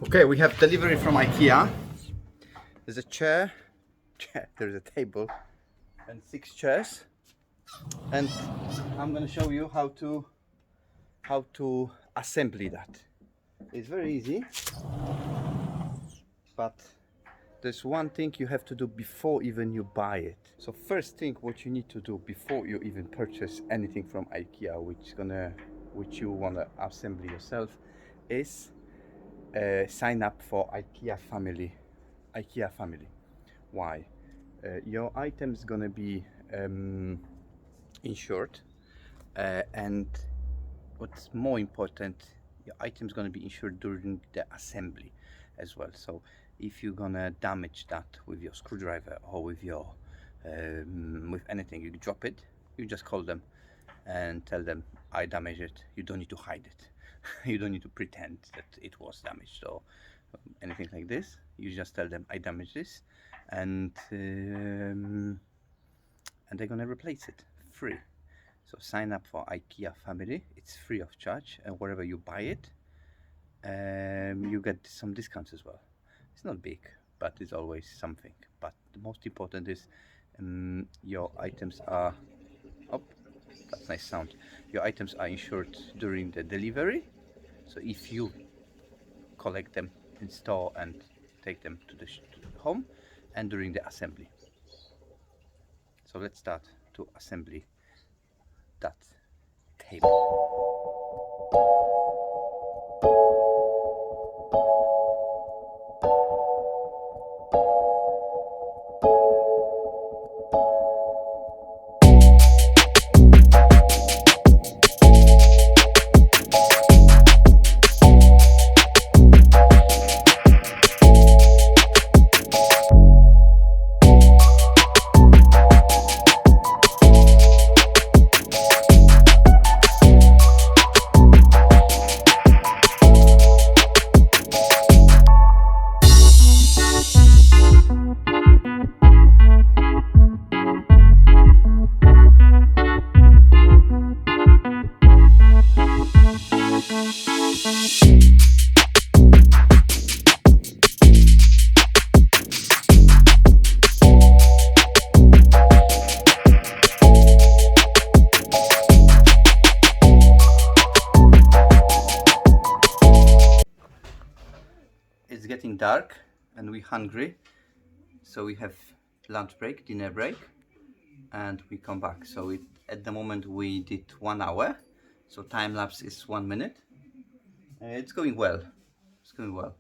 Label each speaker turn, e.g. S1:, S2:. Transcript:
S1: Okay, we have delivery from Ikea. There's a chair, there's a table, and 6 chairs. And I'm gonna show you how to assemble that. It's very easy, but there's one thing you have to do before even you buy it. So first thing what you need to do before you even purchase anything from Ikea, which you wanna assemble yourself, is sign up for Ikea family. Ikea family. Why? Your item's gonna be insured, and what's more important, your item's gonna be insured during the assembly as well. So if you're gonna damage that with your screwdriver or with your with anything, you drop it, you just call them and tell them I damaged it. You don't need to hide it. You don't need to pretend that it was damaged or anything like this. You just tell them I damaged this, and they're gonna replace it free. So sign up for Ikea family. It's free of charge, and wherever you buy it, you get some discounts as well. It's not big, but it's always something. But the most important is your items are. Oh, that's nice sound. Your items are insured during the delivery. So if you collect them in store and take them to the home, and during the assembly. So let's start to assembly that table. It's getting dark and we're hungry, so we have lunch break, dinner break, and we come back. So at the moment we did 1 hour, so time lapse is 1 minute. It's going well. It's going well.